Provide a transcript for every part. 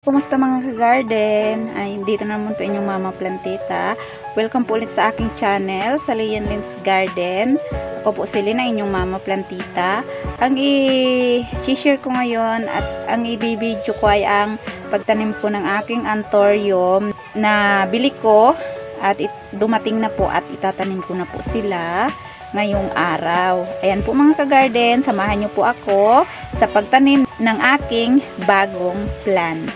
Kumusta mga ka-garden? Ay, dito naman po inyong Mama Plantita. Welcome po ulit sa aking channel, sa Lian Lynn's Garden. Ako po si Lynn, inyong Mama Plantita. Ang i-share ko ngayon at ang i-video ko ay ang pagtanim po ng aking anthurium na bili ko at dumating na po at itatanim ko na po sila ngayong araw. Ayan po mga ka-garden, samahan niyo po ako sa pagtanim ng aking bagong plant.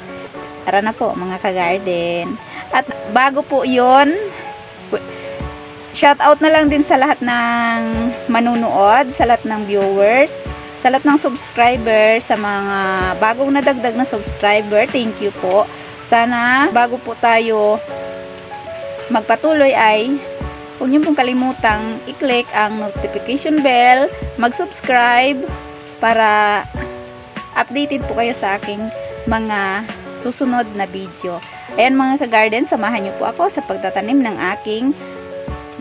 Tara na po mga ka-garden. At bago po yon, shout out na lang din sa lahat ng manunood, sa lahat ng viewers, sa lahat ng subscribers, sa mga bagong nadagdag na subscriber. Thank you po. Sana bago po tayo magpatuloy ay huwag niyo pong kalimutang i-click ang notification bell, mag-subscribe para updated po kayo sa aking mga susunod na video. Ayan mga ka-garden, samahan niyo po ako sa pagtatanim ng aking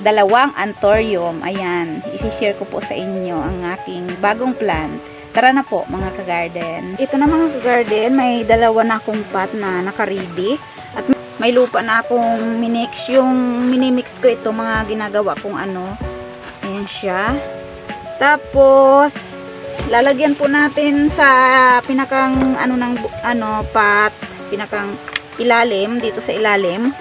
dalawang anthurium. Ayan, isi-share ko po sa inyo ang aking bagong plant. Tara na po mga ka-garden. Ito na mga ka-garden, may dalawa na akong pot na naka-ready. At may lupa na akong minix. Yung minimix ko ito, mga ginagawa kong ano. Ayan siya. Tapos lalagyan po natin sa pinakang pot, pinakang ilalim, dito sa ilalim.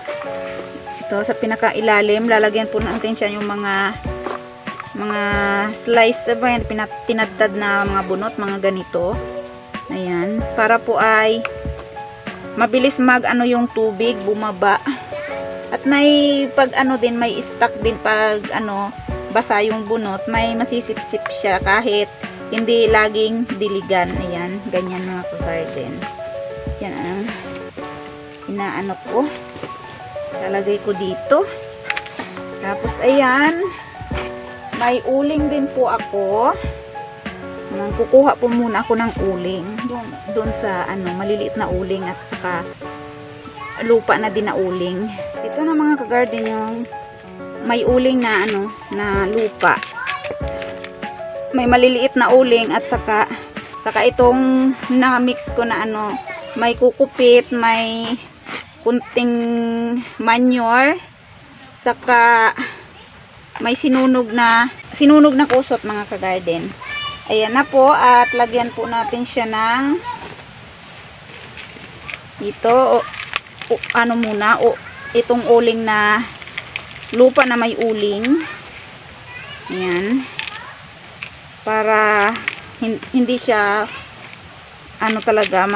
Ito sa pinaka ilalim, lalagyan po natin siya yung mga slice, tinadtad na mga bunot, mga ganito. Ayan, para po ay mabilis yung tubig bumaba. At may din, may stock din pag basa yung bunot, may masisipsip siya kahit hindi laging diligan. Ayan, ganyan mga ka-garden. Yan ang inaano ko. Lalagay ko dito. Tapos ayan, may uling din po ako. Kukuha po muna ako ng uling. Doon sa maliliit na uling at saka lupa na din na uling. Ito na mga ka-garden yung may uling na na lupa. May maliliit na uling at saka itong na-mix ko na may kukupit, may kunting manure, saka may sinunog na kusot mga ka-garden. Ayan na po, at lagyan po natin siya ng ito itong uling na lupa na may uling. Ayan, para hindi siya talaga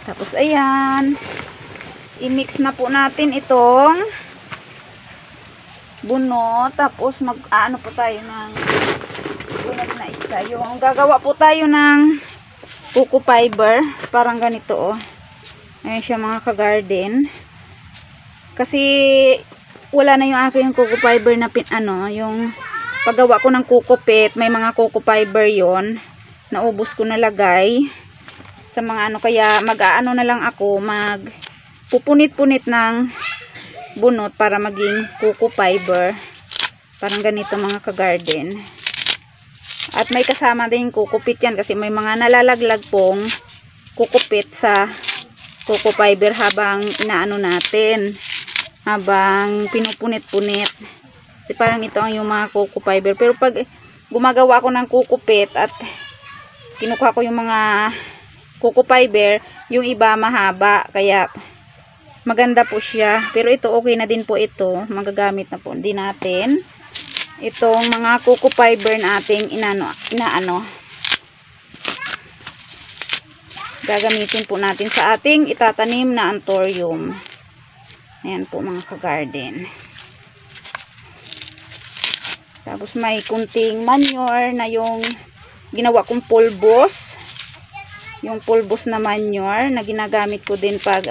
tapos ayan, i-mix na po natin itong bunot. Tapos po tayo ng bunot na isa, yung gagawa po tayo ng coco fiber, parang ganito ayan siya mga ka-garden. Kasi wala na yung aking coco fiber na yung paggawa ko ng coco pit, may mga coco fiber yon, naubos ko na lagay sa mga kaya na lang ako, pupunit-punit ng bunot para maging coco fiber, parang ganito mga ka-garden. At may kasama din coco pit yan, kasi may mga nalalaglag pong coco pit sa coco fiber habang natin, habang pinupunit-punit. Kasi parang ito ang yung mga coco fiber. Pero pag gumagawa ako ng coco pit at kinukuha ko yung mga coco fiber, yung iba mahaba, kaya maganda po siya. Pero ito okay na din po ito, magagamit na po din natin itong mga coco fiber nating gagamitin po natin sa ating itatanim na anthurium. Ayan po mga ka-garden. Tapos may kunting manure na yung ginawa kong pulbos. Yung pulbos na manure na ginagamit ko din pag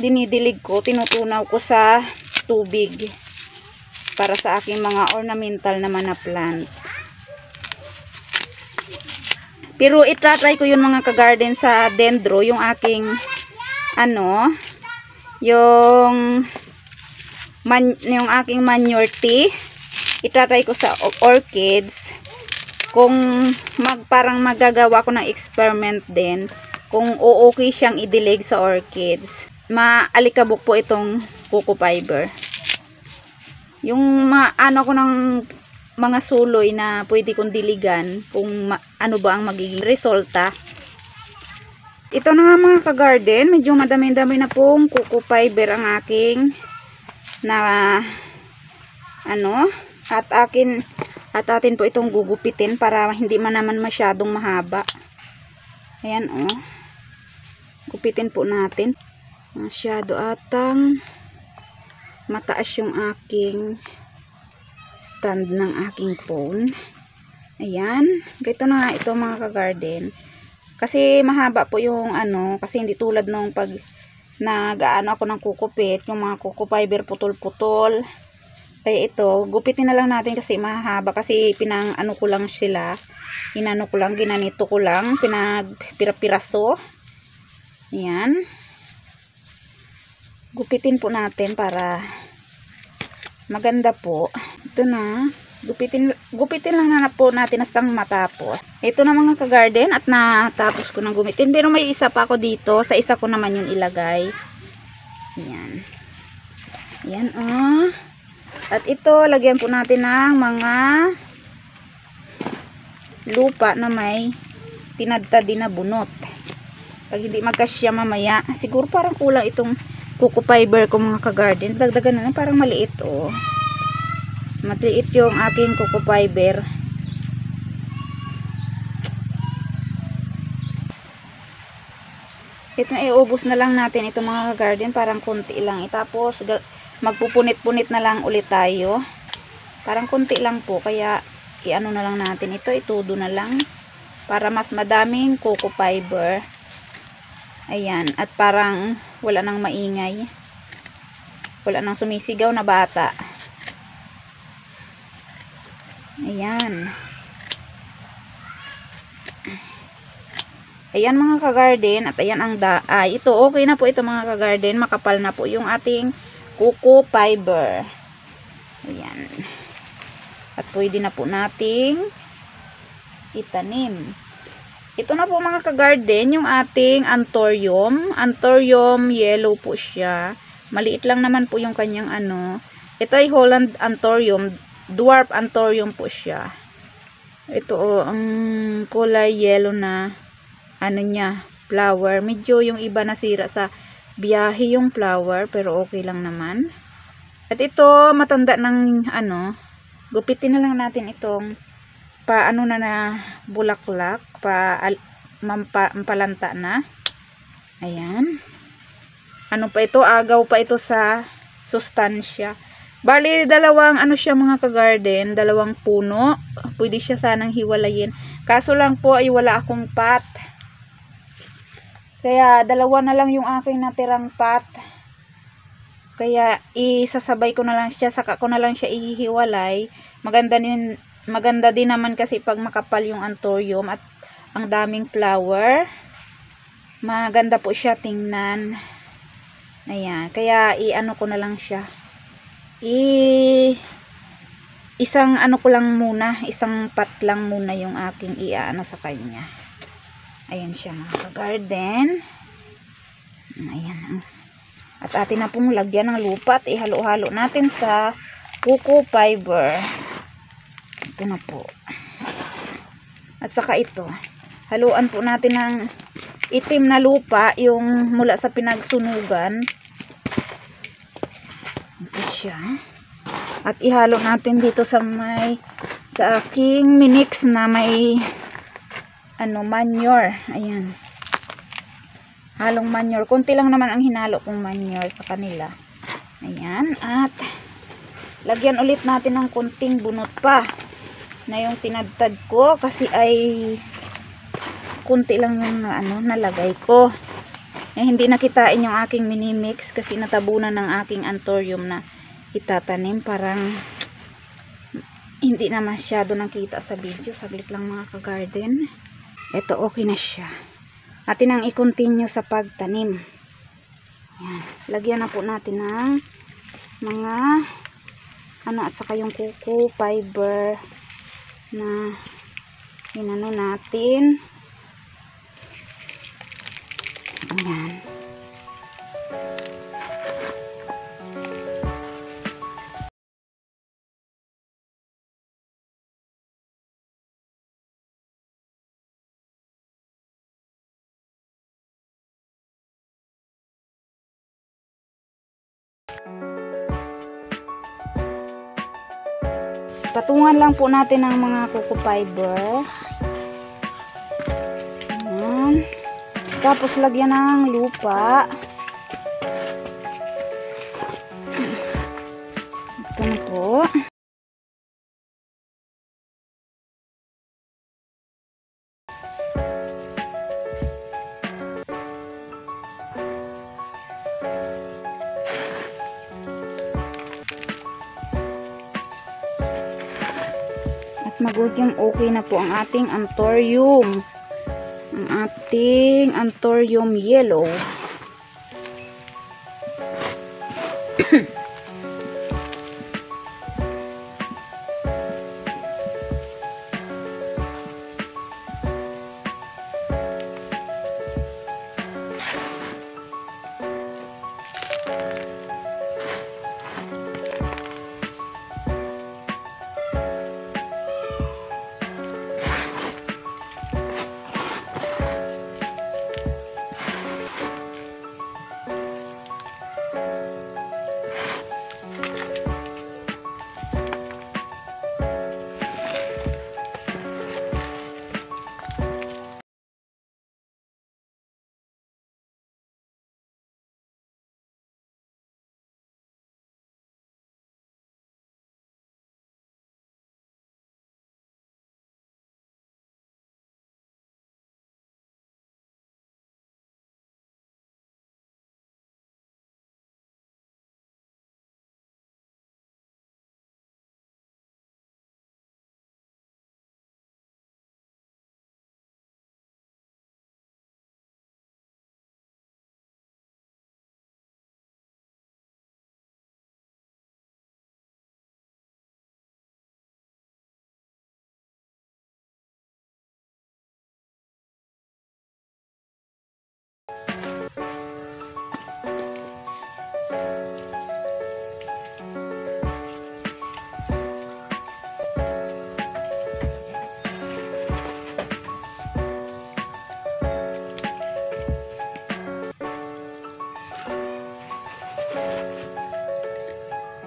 dinidilig ko, tinutunaw ko sa tubig para sa aking mga ornamental naman na plant. Pero itatry ko yun mga ka-garden sa dendro, yung aking yung aking manure tea. Itatry ko sa orchids kung parang magagawa ko ng experiment din kung okay siyang idilig sa orchids. Maalikabok po itong coco fiber. Yung ano ko ng mga suloy na pwede kong diligan kung ano ba ang magiging resulta. Ito na nga mga ka-garden, medyo madami-dami na pong coco fiber ang aking na ano, at atin po itong gugupitin para hindi man naman masyadong mahaba. Ayan gupitin po natin. Masyado atang mataas yung aking stand ng aking phone. Ayan, ganito na nga ito mga ka-garden. Kasi mahaba po yung kasi hindi tulad nung pag nag-aano ako ng kukupit, yung mga coco fiber putol-putol. Kaya ito, gupitin na lang natin kasi mahaba, kasi pinang-ano ko lang sila. Inano ko lang, ginanito ko lang, pinagpira-piraso. Ayan. Gupitin po natin para maganda po. Ito na. Gupitin lang na po natin hasta matapos. Ito na mga ka-garden, at natapos ko nang gumitin. Pero may isa pa ako dito. Sa isa ko naman yung ilagay. Ayan. Ayan At ito, lagyan po natin ng mga lupa na may tinadtad din na bunot. Pag hindi magkasya mamaya, siguro parang kulang itong coco fiber ko mga ka-garden. Dagdagan na lang, parang maliit maliit yung aking coco fiber. Ito na, iubos na lang natin ito mga ka-garden, parang konti lang. Tapos magpupunit-punit na lang ulit tayo. Parang konti lang po, kaya iano na lang natin ito, itudo na lang para mas madaming coco fiber. Ayan, at parang wala nang maingay, wala nang sumisigaw na bata. Ayan. Ayan mga ka-garden, at ayan ang ito okay na po ito mga ka-garden, makapal na po yung ating coco fiber. Ayan. At pwede na po nating itanim. Ito na po mga ka-garden, yung ating anthurium. Anthurium yellow po siya. Maliit lang naman po yung kanyang Ito ay Holland anthurium. Dwarf anthurium po siya. Ito ang kulay yellow na niya, flower. Medyo yung iba nasira sa biyahe yung flower, pero okay lang naman. At ito matanda ng gupitin na lang natin itong na bulaklak, mampalanta na. Ayan. Ano pa ito? Agaw pa ito sa sustansya. Bali, dalawang siya mga ka-garden, dalawang puno. Pwede siya sanang hiwalayin. Kaso lang po ay wala akong pot. Kaya dalawa na lang yung aking natirang pot. Kaya isasabay ko na lang siya, saka ko na lang siya ihiwalay. Maganda din naman kasi pag makapal yung anthurium at ang daming flower. Maganda po siya tingnan. Ayan, kaya iano ko na lang siya. Isang ko lang muna, isang pot lang muna yung aking sa kanya. Ayan siya mga ka-garden. Ayan. At atin na pong lagyan ng lupa at ihalo-halo natin sa coco fiber. Ito na po. At saka ito, haluan po natin ng itim na lupa, yung mula sa pinagsunugan. Ito siya. At ihalo natin dito sa aking minix na may manure. Ayan. Halong manure. Kunti lang naman ang hinalo kong manure sa kanila. Ayan. At lagyan ulit natin ng kunting bunot pa na yung tinadtad ko, kasi ay kunti lang yung nalagay ko. Hindi nakitain yung aking mini mix kasi natabunan ng aking anthurium na itatanim. Parang hindi na masyado nakita sa video. Saglit lang mga ka-garden. Ito okay na siya. Atin ang i-continue sa pagtanim. Yan. Lagyan na po natin ng mga at saka yung coco fiber na natin. Ayan. Patungan lang po natin ang mga coco fiber. Ayan. Tapos lagyan ng lupa. Ito na po. Magiging okay na po ang ating anthurium. Ang ating anthurium yellow.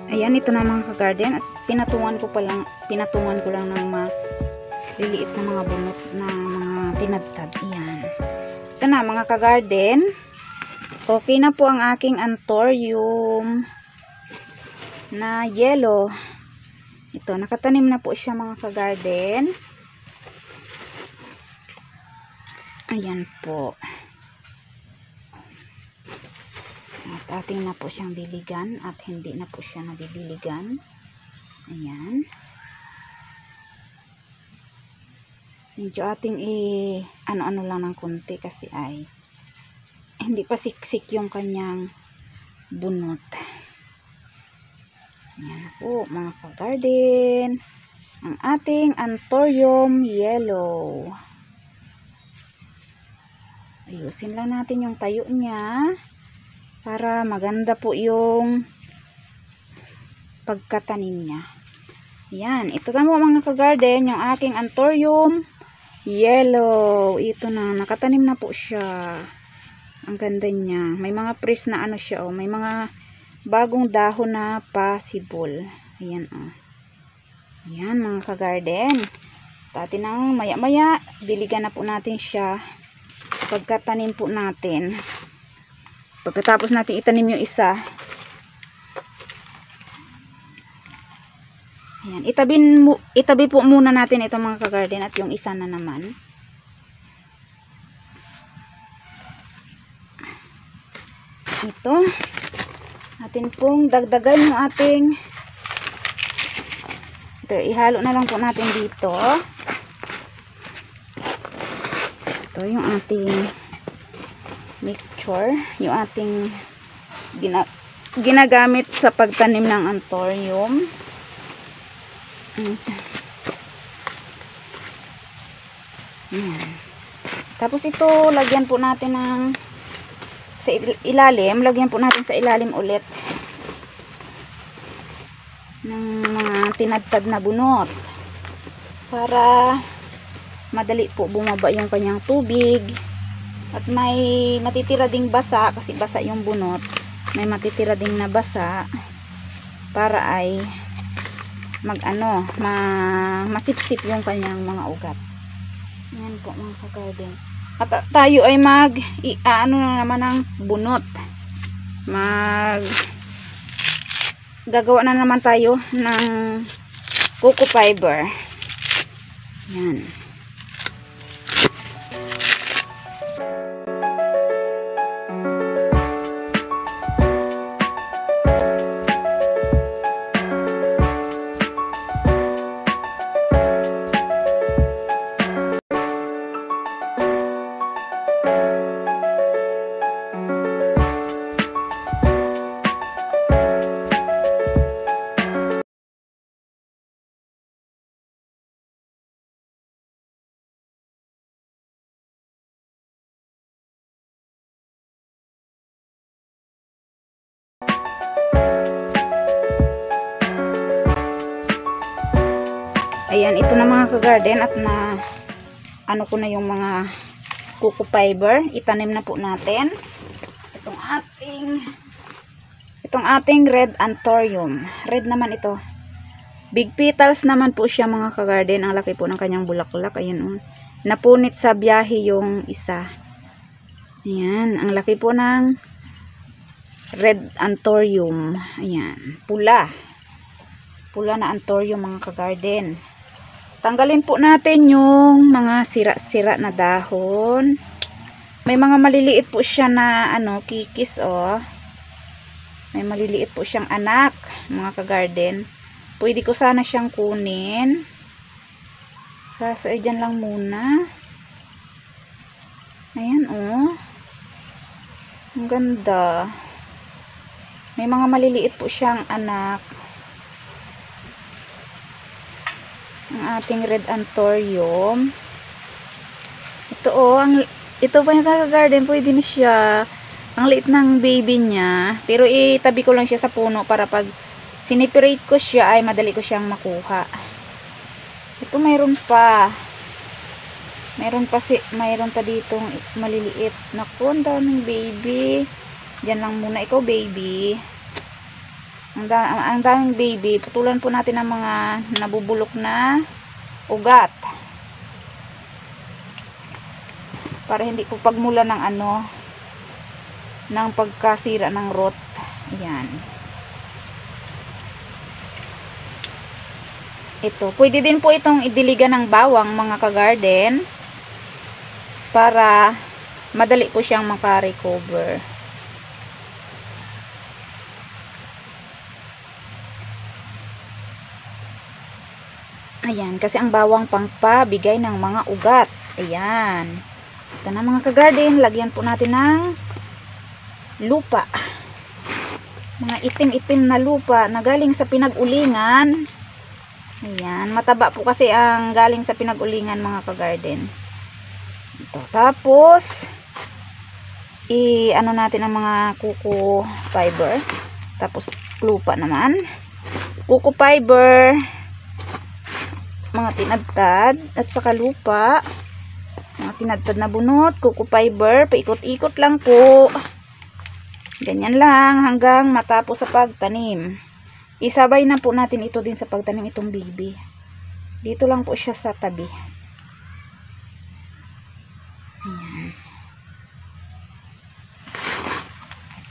Ayan, ito na mga ka-garden at pinatungan ko lang ng mga liliit na mga bunot na mga tinadtad. Ayan. Ito na mga ka-garden. Okay na po ang aking anthurium na yellow. Ito, nakatanim na po siya mga ka-garden. Ayan po. At ating na po siyang diligan at hindi na po siya nadidiligan. Ayan. Medyo ating ano-ano lang ng konti kasi ay hindi pa siksik yung kanyang bunot. Ayan po mga ka-garden. Ang ating anthurium yellow. Ayusin lang natin yung tayo niya. Para maganda po yung pagkatanim niya. Yan. Ito na po mga ka-garden, yung aking anthurium yellow. Ito na. Nakatanim na po siya. Ang ganda niya. May mga press na ano siya. Oh. May mga bagong dahon na possible. Ayan. Oh. Ayan mga ka-garden. Tati nang maya-maya. Diligan na po natin siya. Pagkatanim po natin. Pagkatapos natin itanim yung isa, ayan, itabi po muna natin itong mga ka-garden at yung isa na naman. Ito, natin pong dagdagan yung ating, ito, ihalo na lang po natin dito. Ito yung ating mixture, yung ating ginagamit sa pagtanim ng anthurium. Ayan. Tapos ito, lagyan po natin ng sa ilalim, lagyan po natin sa ilalim ulit ng mga tinadtad na bunot para madali po bumaba yung kanyang tubig at may matitira ding basa kasi basa yung bunot, may matitira ding na basa para ay masipsip yung kanyang mga ugat. Yan po mga ka-garden. At tayo ay na naman ng bunot. Gagawa na naman tayo ng coco fiber. Yan. Ayan, ito na mga ka-garden at ano ko na yung mga coco fiber. Itanim na po natin itong ating red anthurium. Red naman ito. Big petals naman po siya mga ka-garden. Ang laki po ng kanyang bulaklak. Ayan, napunit sa biyahe yung isa. Ayan, ang laki po ng red anthurium. Ayan, pula na anthurium mga ka-garden. Tanggalin po natin yung mga sira-sira na dahon. May mga maliliit po siya na kikis May maliliit po siyang anak, mga ka-garden. Pwede ko sana siyang kunin. Kaso dyan lang muna. Ayan Ang ganda. May mga maliliit po siyang anak. Ang ating red anthurium. Ito pa yung ka-garden, pwede na siya. Ang liit ng baby niya, pero itabi ko lang siya sa puno para pag siniperate ko siya ay madali ko siyang makuha. Ito mayroon pa ditong maliliit. Naku, ang daming baby. Diyan lang muna ikaw, baby. Ang daming baby. Putulan po natin ang mga nabubulok na ugat. Para hindi po pagmula ng ng pagkasira ng root. Ayan. Ito. Pwede din po itong idiligan ng bawang mga ka-garden. Para madali po siyang maka-recover. Ayan, kasi ang bawang pangpabigay ng mga ugat. Ayan. Ito na mga ka-garden, lagyan po natin ng lupa. Mga itim-itim na lupa na galing sa pinag-ulingan. Ayan, mataba po kasi ang galing sa pinag-ulingan mga ka-garden. Ito, tapos natin ang mga coco fiber. Tapos lupa naman. Coco fiber, mga tinadtad at saka lupa, mga tinadtad na bunot, coco fiber, paikot-ikot lang po, ganyan lang hanggang matapos sa pagtanim. Isabay na po natin ito din sa pagtanim itong baby. Dito lang po siya sa tabi. Ayan.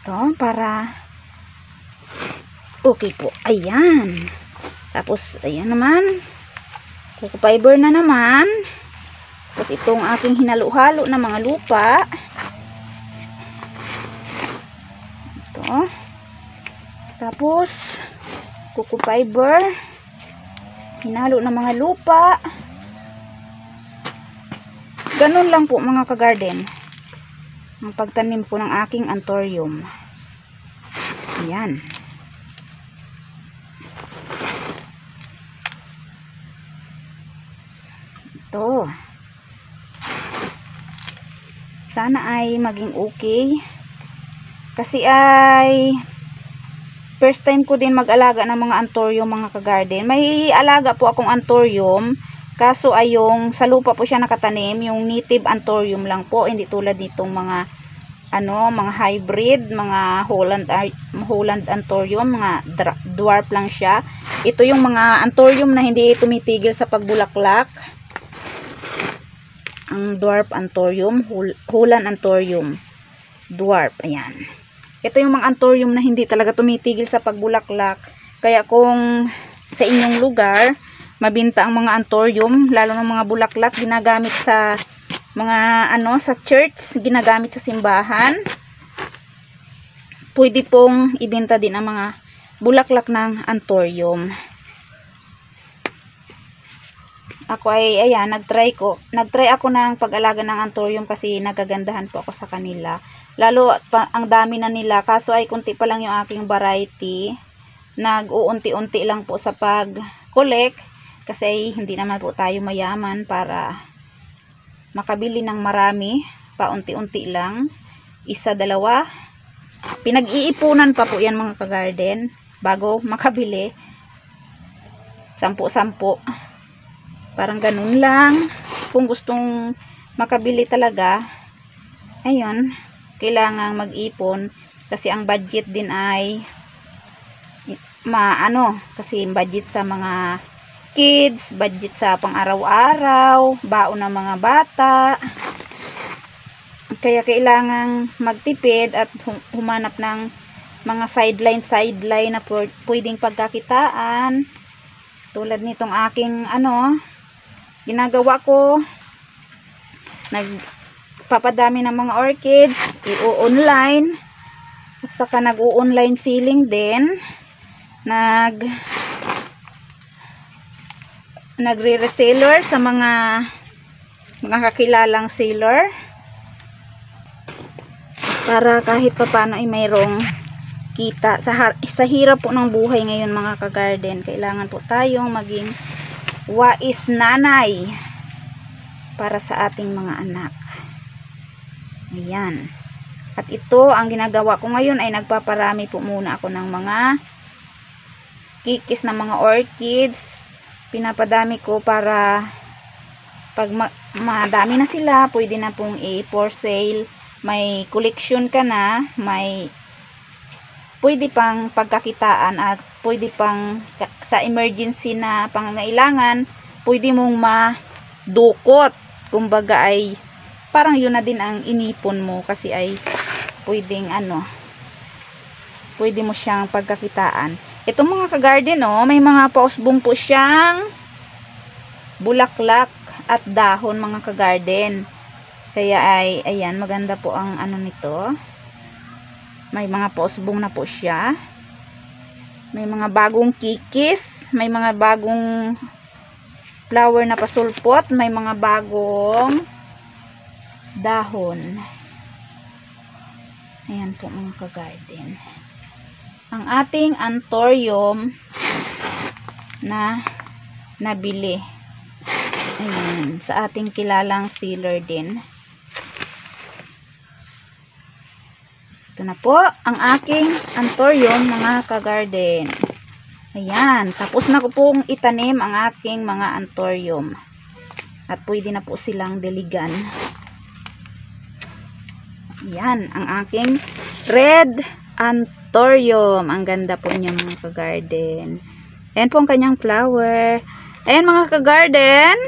Ito para okay po. Ayan, tapos ayan naman coco fiber na naman. Tapos itong aking hinalo-halo na mga lupa. Ito. Tapos coco fiber. Hinalo na mga lupa. Ganun lang po mga ka-garden. Ang pagtanim po ng aking anthurium. Ayan. Ito. Sana ay maging okay Kasi ay first time ko din mag-alaga ng mga anthurium, mga ka-garden. May alaga po akong anthurium, kaso ay yung sa lupa po siya nakatanim, yung native anthurium lang po, hindi tulad nitong mga mga hybrid, mga Holland anthurium, mga dwarf lang siya. Ito yung mga anthurium na hindi tumitigil sa pagbulaklak. Ang dwarf anthurium, Holland anthurium, dwarf, ayan. Ito yung mga anthurium na hindi talaga tumitigil sa pagbulaklak. Kaya kung sa inyong lugar mabinta ang mga anthurium, lalo ng mga bulaklak, ginagamit sa mga sa church, ginagamit sa simbahan, pwede pong ibenta din ang mga bulaklak ng anthurium. Ako ay ayan, nagtry ako ng pag-alaga ng anthurium kasi nagagandahan po ako sa kanila. Lalo ang dami na nila, kaso ay kunti pa lang yung aking variety. Nag-uunti-unti lang po sa pag-collect kasi hindi naman po tayo mayaman para makabili ng marami. Paunti-unti lang, isa, dalawa. Pinag-iipunan pa po yan, mga ka-garden, bago makabili. 10-10. Parang ganun lang. Kung gustong makabili talaga, ayun, kailangang mag-ipon kasi ang budget din ay kasi budget sa mga kids, budget sa pang-araw-araw, baon ng mga bata. Kaya kailangang magtipid at humanap ng mga sideline na pwedeng pagkakitaan. Tulad nitong aking ginagawa ko, nagpapadami ng mga orchids, i-online, at saka nag-o-online selling din, nagre-reseller sa mga kakilalang seller, para kahit paano ay mayroong kita sa hirap po ng buhay ngayon, mga ka-garden. Kailangan po tayong maging wais nanay para sa ating mga anak. Ayan. At ito, ang ginagawa ko ngayon ay nagpaparami po muna ako ng mga kikis na mga orchids. Pinapadami ko para pag madami na sila, pwede na pong i-for sale. May collection ka na, pwede pang pagkakitaan at pwede pang sa emergency na pangangailangan, pwede mong madukot. Kumbaga ay parang yun na din ang inipon mo kasi ay pwedeng pwede mo siyang pagkakitaan. Itong mga ka-garden, may mga pausbong po siyang bulaklak at dahon, mga ka-garden. Kaya ay ayan, maganda po ang nito. May mga pausbong na po siya. May mga bagong kikis, may mga bagong flower na pasulpot, may mga bagong dahon. Ayan po, mga ka-garden. Ang ating anthurium na nabili. Ayan, sa ating kilalang seller din. Ito na po ang aking anthurium, mga ka-garden. Ayan, tapos na ko pong itanim ang aking mga anthurium. At pwede na po silang diligan. Ayan, ang aking red anthurium. Ang ganda po niya, mga ka-garden. Ayan po ang kanyang flower. Ayan, mga ka-garden.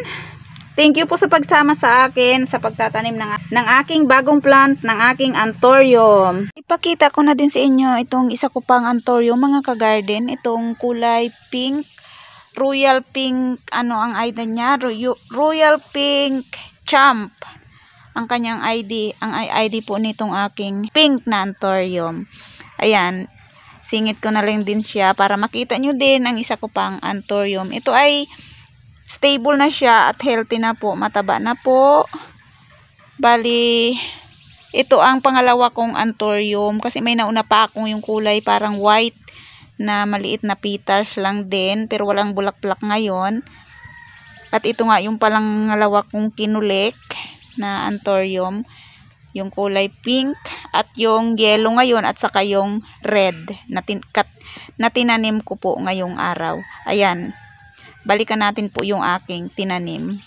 Thank you po sa pagsama sa akin sa pagtatanim ng aking bagong plant, ng aking anthurium. Ipakita ko na din sa inyo itong isa ko pang anthurium, mga ka-garden. Itong kulay pink, royal pink, ang ID niya? Royal pink champ. Ang kanyang ID. Ang ID po nitong aking pink na anthurium. Ayan. Singit ko na lang din siya para makita nyo din ang isa ko pang anthurium. Ito ay stable na siya at healthy na po. Mataba na po. Bali, ito ang pangalawa kong anthurium. Kasi may nauna pa akong yung kulay parang white na maliit na petals lang din. Pero walang bulaklak ngayon. At ito nga yung pangalawa kong kinulik na anthurium. yung kulay pink at yung yellow ngayon at saka yung red na tinanim ko po ngayong araw. Ayan, balikan natin po yung aking tinanim.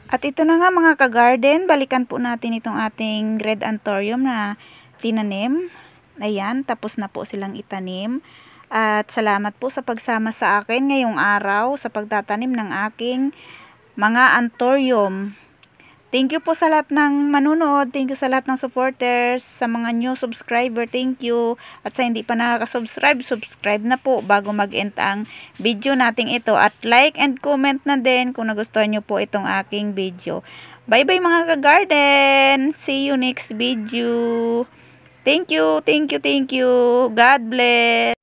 At ito na nga mga ka-garden, balikan po natin itong ating red anthurium na tinanim. Ayan, tapos na po silang itanim. At salamat po sa pagsama sa akin ngayong araw sa pagtatanim ng aking mga anthurium. Thank you po sa lahat ng manunood. Thank you sa lahat ng supporters. Sa mga new subscriber, thank you. At sa hindi pa nakaka-subscribe, subscribe na po bago mag-end ang video nating ito. At like and comment na din kung nagustuhan nyo po itong aking video. Bye-bye mga ka-garden. See you next video. Thank you, thank you, thank you. God bless.